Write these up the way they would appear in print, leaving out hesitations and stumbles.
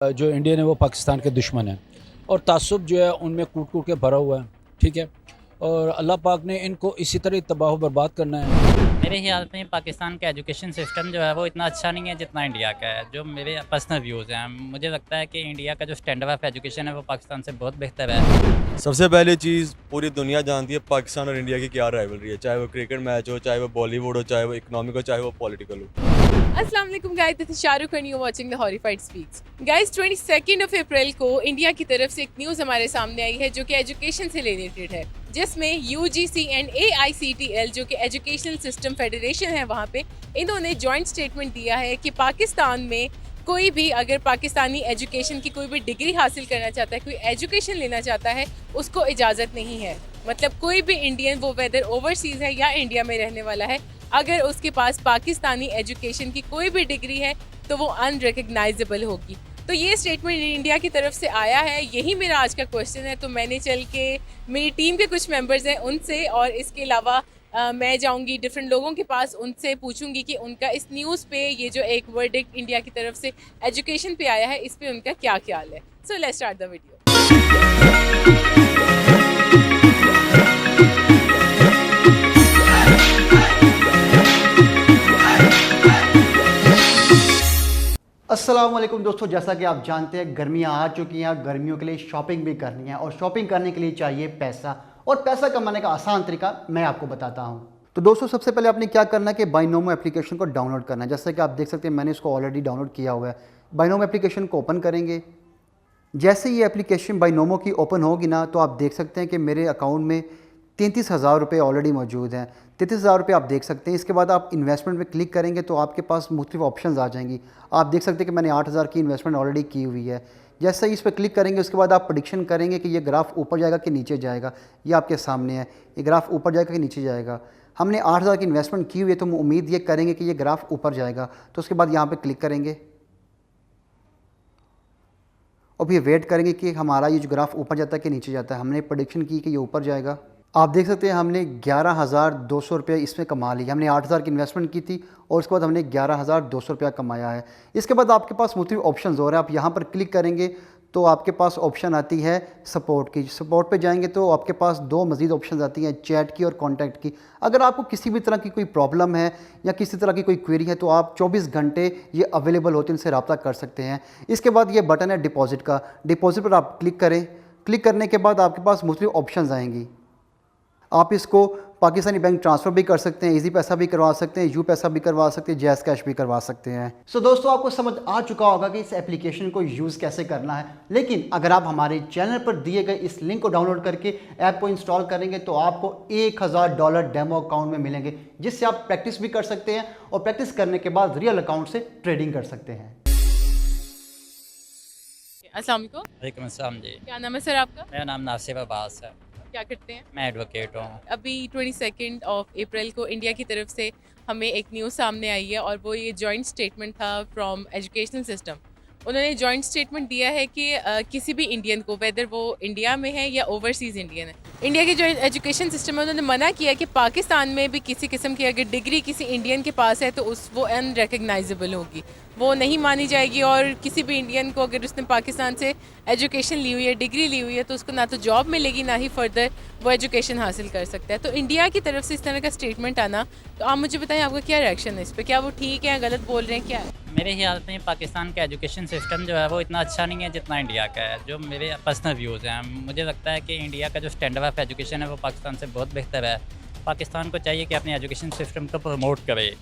जो इंडियन है वो पाकिस्तान के दुश्मन हैं और तासुब जो है उनमें कूट कूट के भरा हुआ है, ठीक है। और अल्लाह पाक ने इनको इसी तरह तबाह बर्बाद करना है। मेरे ख्याल में पाकिस्तान का एजुकेशन सिस्टम जो है वो इतना अच्छा नहीं है जितना इंडिया का है। जो मेरे पर्सनल व्यूज़ हैं, मुझे लगता है कि इंडिया का जो स्टैंडर्ड ऑफ एजुकेशन है वो पाकिस्तान से बहुत बेहतर है। सबसे पहली चीज़ पूरी दुनिया जानती है पाकिस्तान और इंडिया की क्या राइवलरी है, चाहे वो क्रिकेट मैच हो, चाहे वो बॉलीवुड हो, चाहे वो इकोनॉमिक हो, चाहे वो पॉलिटिकल हो। अस्सलाम वालेकुम guys, this is Shahrukh and you're watching the Horrified Speaks. Guys 22 of April को इंडिया की तरफ से एक न्यूज़ हमारे सामने आई है जो कि एजुकेशन से रिलेटेड है, जिसमें UGC एंड AICTL जो कि एजुकेशनल सिस्टम फेडरेशन है वहाँ पे इन्होंने जॉइंट स्टेटमेंट दिया है कि पाकिस्तान में कोई भी अगर पाकिस्तानी एजुकेशन की कोई भी डिग्री हासिल करना चाहता है, कोई एजुकेशन लेना चाहता है, उसको इजाज़त नहीं है। मतलब कोई भी इंडियन, वो वेदर ओवरसीज़ है या इंडिया में रहने वाला है, अगर उसके पास पाकिस्तानी एजुकेशन की कोई भी डिग्री है तो वो अनरिकग्नाइजेबल होगी। तो ये स्टेटमेंट इंडिया की तरफ से आया है, यही मेरा आज का क्वेश्चन है। तो मैंने चल के मेरी टीम के कुछ मेंबर्स हैं उनसे, और इसके अलावा मैं जाऊंगी डिफरेंट लोगों के पास, उनसे पूछूंगी कि उनका इस न्यूज़ पे ये जो एक वर्डिक्ट इंडिया की तरफ से एजुकेशन पे आया है, इस पे उनका क्या ख्याल है। So let's start the video. अस्सलाम वालेकुम दोस्तों, जैसा कि आप जानते हैं गर्मियां आ चुकी हैं और गर्मियों के लिए शॉपिंग भी करनी है, और शॉपिंग करने के लिए चाहिए पैसा, और पैसा कमाने का आसान तरीका मैं आपको बताता हूं। तो दोस्तों, सबसे पहले आपने क्या करना है कि बाइनोमो एप्लीकेशन को डाउनलोड करना है। जैसा कि आप देख सकते हैं मैंने इसको ऑलरेडी डाउनलोड किया हुआ है। बाइनोमो एप्लीकेशन को ओपन करेंगे। जैसे ये एप्लीकेशन बाइनोमो की ओपन होगी ना, तो आप देख सकते हैं कि मेरे अकाउंट में 33,000 रुपये ऑलरेडी मौजूद हैं। 33,000 रुपये आप देख सकते हैं। इसके बाद आप इन्वेस्टमेंट पे क्लिक करेंगे तो आपके पास मुख्तलिफ ऑप्शंस आ जाएंगी। आप देख सकते हैं कि मैंने 8,000 की इन्वेस्टमेंट ऑलरेडी की हुई है। जैसे ही इस पर क्लिक करेंगे उसके बाद आप प्रेडिक्शन करेंगे कि ये ग्राफ ऊपर जाएगा कि नीचे जाएगा। ये आपके सामने है, ये ग्राफ ऊपर जाएगा कि नीचे जाएगा। हमने 8,000 की इन्वेस्टमेंट की हुई है तो हम उम्मीद ये करेंगे कि ये ग्राफ ऊपर जाएगा। तो उसके बाद यहाँ पर क्लिक करेंगे और फिर वेट करेंगे कि हमारा ये जो ग्राफ ऊपर जाता है कि नीचे जाता है। हमने प्रेडिक्शन की कि ये ऊपर जाएगा। आप देख सकते हैं हमने 11,200 रुपये इसमें कमा लिया। हमने 8,000 की इन्वेस्टमेंट की थी और उसके बाद हमने 11,200 रुपया कमाया है। इसके बाद आपके पास मुख्तलिफ ऑप्शन हो रहे हैं। आप यहाँ पर क्लिक करेंगे तो आपके पास ऑप्शन आती है सपोर्ट की। सपोर्ट पे जाएंगे तो आपके पास दो मज़ीद ऑप्शन आती हैं, चैट की और कॉन्टैक्ट की। अगर आपको किसी भी तरह की कोई प्रॉब्लम है या किसी तरह की कोई क्वेरी है तो आप 24 घंटे ये अवेलेबल होते हैं, उनसे रब्ता कर सकते हैं। इसके बाद ये बटन है डिपॉजिट का। डिपॉजिट पर आप क्लिक करें। क्लिक करने के बाद आपके पास मुख्तलिफ ऑप्शन आएंगी। आप इसको पाकिस्तानी बैंक ट्रांसफ़र भी कर सकते हैं, इजी पैसा भी करवा सकते हैं, यू पैसा भी करवा सकते हैं, जैज़ कैश भी करवा सकते हैं। सो दोस्तों, आपको समझ आ चुका होगा कि इस एप्लीकेशन को यूज़ कैसे करना है। लेकिन अगर आप हमारे चैनल पर दिए गए इस लिंक को डाउनलोड करके ऐप को इंस्टॉल करेंगे तो आपको $1,000 डेमो अकाउंट में मिलेंगे, जिससे आप प्रैक्टिस भी कर सकते हैं और प्रैक्टिस करने के बाद रियल अकाउंट से ट्रेडिंग कर सकते हैं। अस्सलाम वालेकुम। वालेकुम अस्सलाम जी। क्या नाम है सर आपका? मेरा नाम नासिर अब्बास है। क्या करते हैं? मैं एडवोकेट हूँ। अभी 22 ऑफ अप्रैल को इंडिया की तरफ से हमें एक न्यूज़ सामने आई है, और वो ये जॉइंट स्टेटमेंट था फ्रॉम एजुकेशनल सिस्टम। उन्होंने जॉइंट स्टेटमेंट दिया है कि किसी भी इंडियन को, वेदर वो इंडिया में है या ओवरसीज़ इंडियन है, इंडिया के जो एजुकेशन सिस्टम है उन्होंने मना किया कि पाकिस्तान में भी किसी किस्म की अगर डिग्री किसी इंडियन के पास है तो वो अनरिकग्नाइजेबल होगी, वो नहीं मानी जाएगी। और किसी भी इंडियन को अगर उसने पाकिस्तान से एजुकेशन ली हुई है, डिग्री ली हुई है, तो उसको ना तो जॉब मिलेगी ना ही फर्दर वो एजुकेशन हासिल कर सकता है। तो इंडिया की तरफ से इस तरह का स्टेटमेंट आना, तो आप मुझे बताएं आपका क्या रिएक्शन है इस पर? क्या वो ठीक है, गलत बोल रहे हैं, क्या है? मेरे ख्याल में पाकिस्तान का एजुकेशन सिस्टम जो है वो इतना अच्छा नहीं है जितना इंडिया का है। जो मेरे पर्सनल व्यूज़ हैं, मुझे लगता है कि इंडिया का जो स्टैंडर्ड ऑफ एजुकेशन है वो पाकिस्तान से बहुत बेहतर है। पाकिस्तान को चाहिए कि अपने एजुकेशन सिस्टम को प्रमोट करे,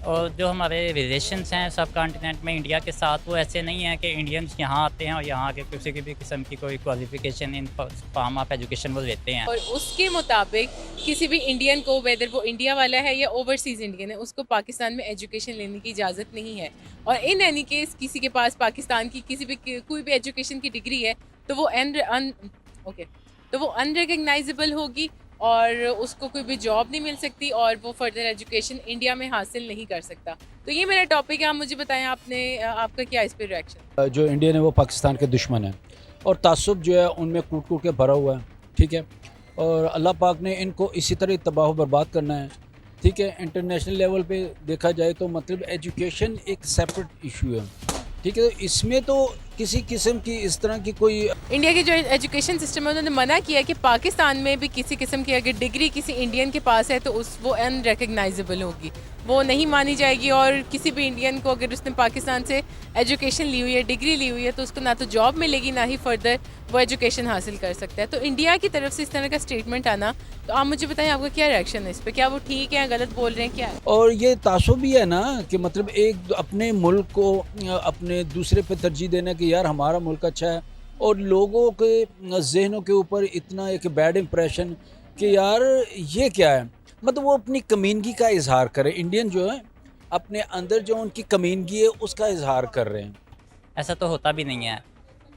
और जो हमारे रिलेशंस हैं सब कॉन्टिनेंट में इंडिया के साथ, वो ऐसे नहीं है कि इंडियंस यहाँ आते हैं और यहाँ के किसी भी किस्म की कोई qualification in form of education वो लेते हैं। और उसके मुताबिक किसी भी इंडियन को, वेदर वो इंडिया वाला है या ओवरसीज़ इंडियन है, उसको पाकिस्तान में एजुकेशन लेने की इजाज़त नहीं है। और इन एनी केस किसी के पास पाकिस्तान की किसी भी कोई भी एजुकेशन की डिग्री है तो वो अनरिकग्नाइजेबल होगी और उसको कोई भी जॉब नहीं मिल सकती, और वो फर्दर एजुकेशन इंडिया में हासिल नहीं कर सकता। तो ये मेरा टॉपिक है। आप मुझे बताएं आपका क्या इस पर रिएक्शन? जो इंडियन है वो पाकिस्तान के दुश्मन हैं और तासुब जो है उनमें कूट कूट के भरा हुआ है, ठीक है। और अल्लाह पाक ने इनको इसी तरह तबाह बर्बाद करना है, ठीक है। इंटरनेशनल लेवल पे देखा जाए तो मतलब एजुकेशन एक सेपरेट इशू है, ठीक है। इसमें तो किसी किस्म की इस तरह की कोई इंडिया के जो एजुकेशन सिस्टम है उन्होंने मना किया कि पाकिस्तान में भी किसी किस्म की अगर डिग्री किसी इंडियन के पास है तो वो अनरिकग्नाइजेबल होगी, वो नहीं मानी जाएगी। और किसी भी इंडियन को अगर उसने पाकिस्तान से एजुकेशन ली हुई है, डिग्री ली हुई है, तो उसको ना तो जॉब मिलेगी ना ही फर्दर वो एजुकेशन हासिल कर सकता है। तो इंडिया की तरफ से इस तरह का स्टेटमेंट आना, तो आप मुझे बताएं आपका क्या रिएक्शन है इस पर? क्या वो ठीक है, गलत बोल रहे हैं, क्या है? और ये तासुब भी है ना कि मतलब एक अपने मुल्क को अपने दूसरे पे तरजीह देना कि यार हमारा मुल्क अच्छा है, और लोगों के जहनों के ऊपर इतना एक बैड इम्प्रेशन कि यार ये क्या है। मतलब वो अपनी कमीनगी का इजहार करें, इंडियन जो है अपने अंदर जो उनकी कमीनगी है उसका इजहार कर रहे हैं। ऐसा तो होता भी नहीं है।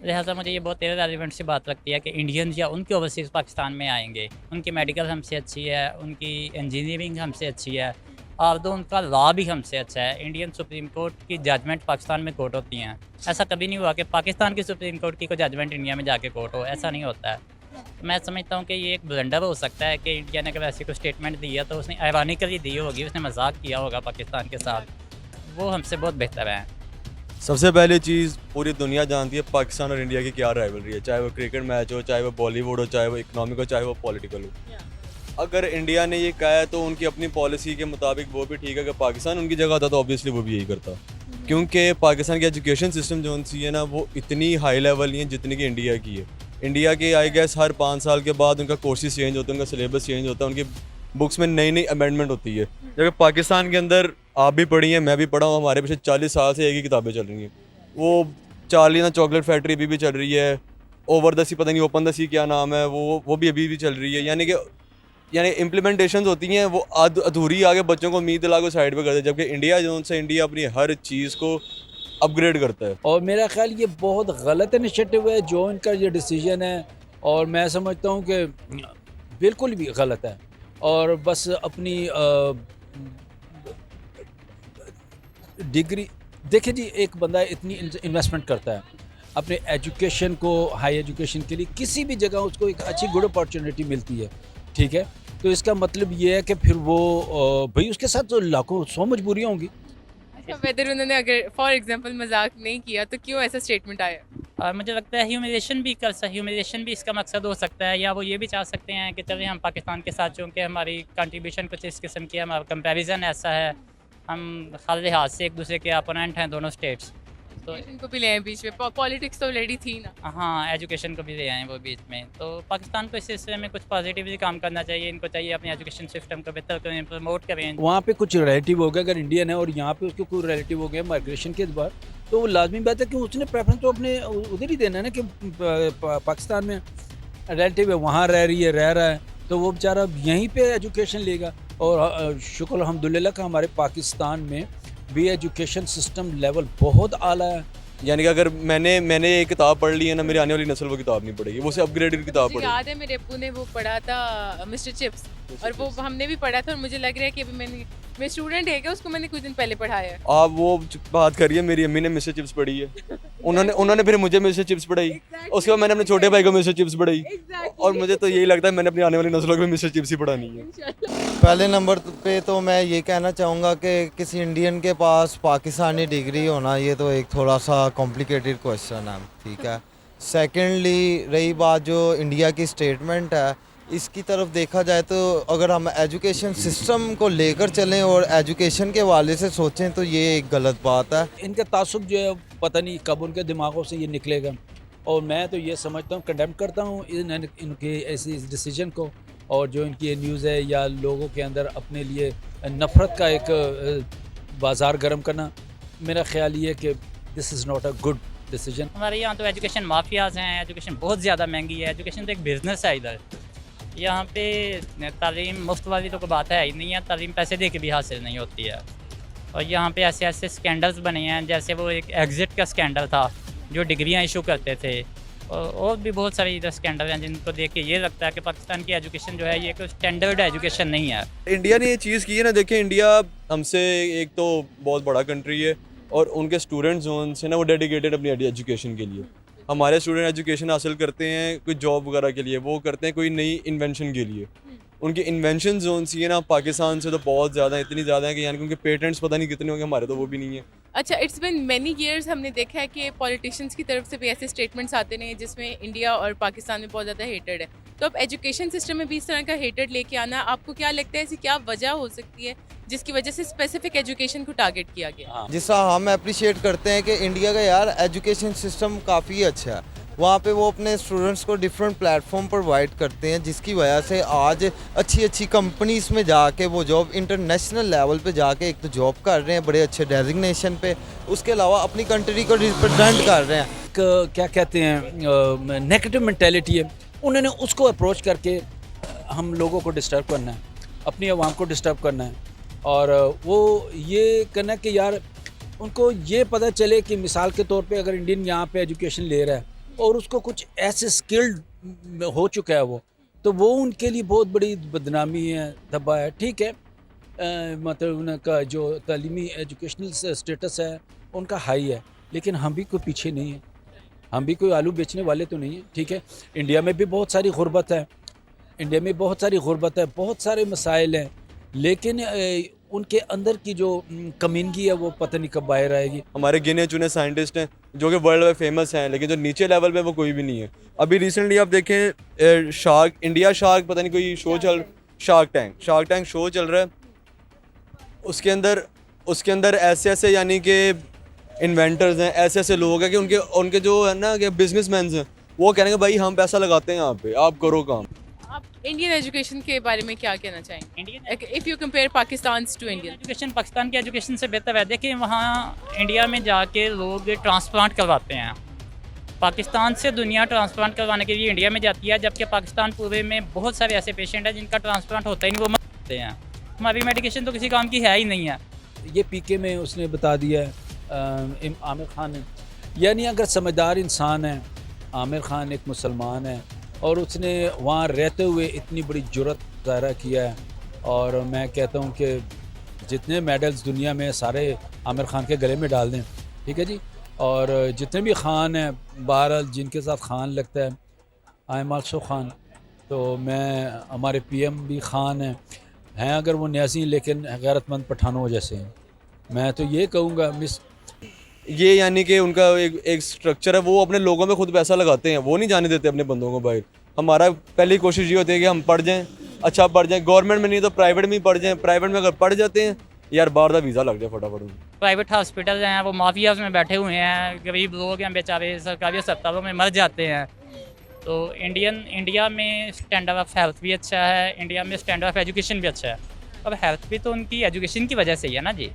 लिहाजा मुझे ये बहुत रेलिवेंट सी बात लगती है कि इंडियंस या उनके ओवरसीज़ पाकिस्तान में आएंगे, उनकी मेडिकल हमसे अच्छी है, उनकी इंजीनियरिंग हमसे अच्छी है, और तो उनका लॉ भी हमसे अच्छा है। इंडियन सुप्रीम कोर्ट की जजमेंट पाकिस्तान में कोर्ट होती हैं। ऐसा कभी नहीं हुआ कि पाकिस्तान की सुप्रीम कोर्ट की कोई जजमेंट इंडिया में जाके कोर्ट हो, ऐसा नहीं होता है। मैं समझता हूँ कि ये एक ब्लंडर हो सकता है कि इंडिया ने अगर ऐसी कोई स्टेटमेंट दी है तो उसने आयरानिकली दी होगी, उसने मजाक किया होगा पाकिस्तान के साथ। वो हमसे बहुत बेहतर है। सबसे पहली चीज़ पूरी दुनिया जानती है पाकिस्तान और इंडिया की क्या राइवलरी है, चाहे वो क्रिकेट मैच हो, चाहे वो बॉलीवुड हो, चाहे वो इकोनॉमिक हो, चाहे वो पॉलिटिकल हो। अगर इंडिया ने ये कहा है तो उनकी अपनी पॉलिसी के मुताबिक वो भी ठीक है। अगर पाकिस्तान उनकी जगह होता तो ऑब्वियसली वो भी यही करता, क्योंकि पाकिस्तान की एजुकेशन सिस्टम जो सी है ना वो इतनी हाई लेवल नहीं है जितनी कि इंडिया की है। इंडिया के आई गेस हर 5 साल के बाद उनका कोर्सेज चेंज होता है, उनका सिलेबस चेंज होता है, उनकी बुक्स में नई नई अमेंडमेंट होती है। जबकि पाकिस्तान के अंदर आप भी पढ़ी हैं, मैं भी पढ़ा हूँ, हमारे पिछले 40 साल से एक ही किताबें चल रही हैं। वो चार्ली ना चॉकलेट फैक्ट्री अभी भी चल रही है, ओवर द सी पता नहीं ओपन द सी क्या नाम है, वो भी अभी भी चल रही है। यानी इम्प्लीमेंटेशन होती हैं वो अधूरी आगे बच्चों को उम्मीद दिला के साइड पे कर दे, जबकि इंडिया जो से इंडिया अपनी हर चीज़ को अपग्रेड करता है। और मेरा ख्याल ये बहुत गलत इनिशिएटिव है जो इनका ये डिसीजन है, और मैं समझता हूँ कि बिल्कुल भी गलत है। और बस अपनी डिग्री देखिए जी, एक बंदा इतनी इन्वेस्टमेंट करता है अपने एजुकेशन को, हाई एजुकेशन के लिए किसी भी जगह उसको एक अच्छी गुड अपॉर्चुनिटी मिलती है, ठीक है। तो इसका मतलब ये है कि फिर वो भाई उसके साथ तो लाखों 100 मजबूरियाँ होंगी। वेदर उन्होंने अगर फॉर एग्जांपल मजाक नहीं किया तो क्यों ऐसा स्टेटमेंट आया? और मुझे लगता है ह्यूमिलेशन भी इसका मकसद हो सकता है, या वो ये भी चाह सकते हैं कि चलिए हम पाकिस्तान के साथ चूँकि हमारी कंट्रीब्यूशन कुछ इस किस्म की है, हमारा कंपैरिजन ऐसा है, हम हर लिहाज से एक दूसरे के अपोनेंट हैं दोनों स्टेट्स, तो इनको भी ले आए बीच में, पॉलिटिक्स तो ऑलरेडी थी ना। हाँ एजुकेशन को भी ले आए वो बीच में। तो पाकिस्तान को इस सिलसिले में कुछ पॉजिटिवली काम करना चाहिए, इनको चाहिए अपने एजुकेशन सिस्टम को बेहतर करें, प्रमोट करें। वहाँ पे कुछ रिलेटिव हो गया, अगर इंडियन है और यहाँ पे उसके कोई रिलेटिव हो गया माइग्रेशन के बाद, तो वो लाजमी बात है कि उसने प्रेफरेंस तो अपने उधर ही देना है ना, कि पाकिस्तान में रिलेटिव है, वहाँ रह रहा है, तो वो बेचारा यहीं पे एजुकेशन लेगा। और शुक्र अल्हम्दुलिल्लाह का हमारे पाकिस्तान में भी एजुकेशन सिस्टम लेवल बहुत आला है। यानी कि अगर मैंने एक किताब पढ़ ली है ना, मेरी आने वाली नस्ल वो किताब नहीं पढ़ेगी, वो से अपग्रेडेड किताब मुझे पढ़ेगी। याद है मेरे अब्बू ने वो पढ़ा था मिस्टर चिप्स, और वो हमने भी पढ़ा था, और मुझे लग रहा है कि अभी मेरे स्टूडेंट है क्या, उसको मैंने कुछ दिन पहले पढ़ाया है। आप वो बात करिए, मेरी अम्मी ने मिस्टर चिप्स पढ़ी है, उन्होंने फिर मुझे मिस्टर चिप्स पढ़ाई, उसके बाद मैंने अपने छोटे भाई को मिस्टर चिप्स पढ़ाई, और मुझे तो यही लगता है मैंने अपनी आने वाली नस्लों को भी मिस्टर चिप्स ही पढ़ानी है। पहले नंबर पे तो मैं ये कहना चाहूँगा कि किसी इंडियन के पास पाकिस्तानी डिग्री होना ये तो एक थोड़ा सा कॉम्प्लिकेटेड क्वेश्चन है, ठीक है। सेकेंडली रही बात जो इंडिया की स्टेटमेंट है, इसकी तरफ देखा जाए तो अगर हम एजुकेशन सिस्टम को लेकर चलें और एजुकेशन के वाले से सोचें तो ये एक गलत बात है। इनका तासुब जो है पता नहीं कब उनके दिमागों से ये निकलेगा, और मैं तो ये समझता हूँ, कंडेम करता हूँ इनके ऐसे इस डिसीजन को, और जो इनकी ये न्यूज़ है या लोगों के अंदर अपने लिए नफ़रत का एक बाज़ार गर्म करना, मेरा ख्याल ये है कि this is not a good decision. हमारे यहाँ तो एजुकेशन माफियाज़ हैं, एजुकेशन बहुत ज़्यादा महंगी है, एजुकेशन तो एक बिज़नेस है इधर। यहाँ पे तालीम मुफ्त वाली तो कोई बात है ही नहीं है, तालीम पैसे दे के भी हासिल नहीं होती है। और यहाँ पे ऐसे ऐसे स्कैंडल्स बने हैं, जैसे वो एक एग्ज़िट का स्कैंडल था जो डिग्रियाँ इशू करते थे, और भी बहुत सारे इधर स्कैंडल हैं जिनको देख के ये लगता है कि पाकिस्तान की एजुकेशन जो है ये कोई स्टैंडर्ड एजुकेशन नहीं है। इंडिया ने ये चीज़ की है ना, देखिए इंडिया हमसे एक तो बहुत बड़ा कंट्री है, और उनके स्टूडेंट्स जो उनसे ना वो डेडिकेटेड अपनी एजुकेशन के लिए। हमारे स्टूडेंट एजुकेशन हासिल करते हैं कोई जॉब वगैरह के लिए, वो करते हैं कोई नई इन्वेंशन के लिए। उनकी इन्वेंशन जोन सी है ना पाकिस्तान से तो बहुत ज़्यादा, इतनी ज़्यादा है कि यानी कि उनके पेटेंट्स पता नहीं कितने होंगे, हमारे तो वो भी नहीं है। अच्छा, इट्स बिन मैनी ईयर्स हमने देखा है कि पॉलिटिशियंस की तरफ से भी ऐसे स्टेटमेंट्स आते रहे हैं जिसमें इंडिया और पाकिस्तान में बहुत ज़्यादा हेटेड है। तो अब एजुकेशन सिस्टम में भी इस तरह का हेटेड लेके आना, आपको क्या लगता है ऐसी क्या वजह हो सकती है जिसकी वजह से स्पेसिफिक एजुकेशन को टारगेट किया गया? जिसका हम अप्रिशिएट करते हैं कि इंडिया का यार एजुकेशन सिस्टम काफ़ी अच्छा है। वहाँ पे वो अपने स्टूडेंट्स को डिफरेंट प्लेटफॉर्म प्रोवाइड करते हैं, जिसकी वजह से आज अच्छी अच्छी कंपनीज़ में जाके वो जॉब इंटरनेशनल लेवल पे जाके एक तो जॉब कर रहे हैं बड़े अच्छे डेजिग्नेशन पे, उसके अलावा अपनी कंट्री को रिप्रेजेंट कर रहे हैं। क्या कहते हैं नेगेटिव मेंटेलिटी है, उन्होंने उसको अप्रोच करके हम लोगों को डिस्टर्ब करना है, अपनी आवाम को डिस्टर्ब करना है। और वो ये करना है कि यार उनको ये पता चले कि मिसाल के तौर पे अगर इंडियन यहाँ पे एजुकेशन ले रहा है और उसको कुछ ऐसे स्किल्ड हो चुका है वो, तो वो उनके लिए बहुत बड़ी बदनामी है, धब्बा है। ठीक है, मतलब उनका जो तालीमी एजुकेशनल स्टेटस है उनका हाई है, लेकिन हम भी कोई पीछे नहीं है, हम भी कोई आलू बेचने वाले तो नहीं है। ठीक है, इंडिया में भी बहुत सारी गुर्बत है, इंडिया में बहुत सारी गुर्बत है, बहुत सारे मसाइल हैं, लेकिन उनके अंदर की जो कमीनगी है वो पता नहीं कब बाहर आएगी। हमारे गिने चुने साइंटिस्ट हैं जो कि वर्ल्ड में फेमस हैं, लेकिन जो नीचे लेवल पे वो कोई भी नहीं है। अभी रिसेंटली आप देखें शार्क, इंडिया शार्क, पता नहीं कोई शो चल, शार्क टैंक शो चल रहा है। उसके अंदर ऐसे ऐसे यानी कि इन्वेंटर्स हैं, ऐसे ऐसे लोग हैं कि उनके जो है ना कि बिजनेसमैन हैं, वो कह रहे हैं भाई हम पैसा लगाते हैं यहाँ पे, आप करो काम। आप इंडियन एजुकेशन के बारे में क्या कहना चाहेंगे? Indian if you compare Pakistan to Indian. Education Pakistan की एजुकेशन से बेहतर है। देखिए वहाँ इंडिया में जाके लोग ट्रांसप्लांट करवाते हैं, पाकिस्तान से दुनिया ट्रांसप्लांट करवाने के लिए इंडिया में जाती है, जबकि पाकिस्तान पूरे में बहुत सारे ऐसे पेशेंट हैं जिनका ट्रांसप्लांट होता ही नहीं, वो मर जाते हैं। हमारी मेडिकेशन तो किसी काम की है ही नहीं है। ये पीके में उसने बता दिया है आमिर खान ने, यानी अगर समझदार इंसान है, आमिर खान एक मुसलमान है और उसने वहाँ रहते हुए इतनी बड़ी जुर्रत ज़ाहिर किया है, और मैं कहता हूँ कि जितने मेडल्स दुनिया में सारे आमिर खान के गले में डाल दें। ठीक है जी, और जितने भी खान हैं, बहरहाल जिनके साथ खान लगता है, आई एम आल्सो खान, तो मैं, हमारे पीएम भी खान हैं अगर वो न्यासी, लेकिन गैरतमंद पठानों जैसे हैं। मैं तो ये कहूँगा ये यानी कि उनका एक स्ट्रक्चर है, वो अपने लोगों में खुद पैसा लगाते हैं, वो नहीं जाने देते अपने बंदों को बाहर। हमारा पहली कोशिश ये होती है कि हम पढ़ जाएं, अच्छा पढ़ जाएं, गवर्नमेंट में नहीं तो प्राइवेट में ही पढ़ जाएं। प्राइवेट में अगर पढ़ जाते हैं यार, बाहर का वीज़ा लग जाए फटाफट। प्राइवेट हॉस्पिटल हैं वो माफियाज में बैठे हुए हैं, गरीब लोग हैं बेचारे सरकारी अस्पतालों में मर जाते हैं। तो इंडिया में स्टैंडर्ड ऑफ हेल्थ भी अच्छा है, इंडिया में स्टैंडर्ड ऑफ एजुकेशन भी अच्छा है। अब हेल्थ भी तो उनकी एजुकेशन की वजह से ही है ना जी,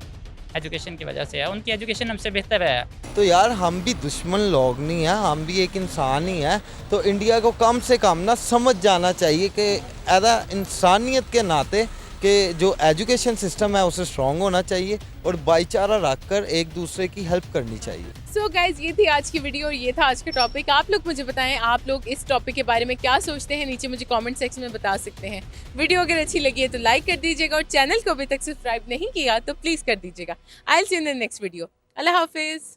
एजुकेशन की वजह से है, उनकी एजुकेशन हमसे बेहतर है। तो यार हम भी दुश्मन लोग नहीं हैं, हम भी एक इंसान ही हैं। तो इंडिया को कम से कम ना समझ जाना चाहिए कि एदा इंसानियत के नाते कि जो एजुकेशन सिस्टम है उसे स्ट्रॉन्ग होना चाहिए और भाईचारा रखकर एक दूसरे की हेल्प करनी चाहिए। सो गाइज, ये थी आज की वीडियो और ये था आज का टॉपिक। आप लोग मुझे बताएं आप लोग इस टॉपिक के बारे में क्या सोचते हैं, नीचे मुझे कमेंट सेक्शन में बता सकते हैं। वीडियो अगर अच्छी लगी है तो लाइक कर दीजिएगा और चैनल को अभी तक सब्सक्राइब नहीं किया तो प्लीज़ कर दीजिएगा। I will see you in the next video. अल्लाह हाफिज़।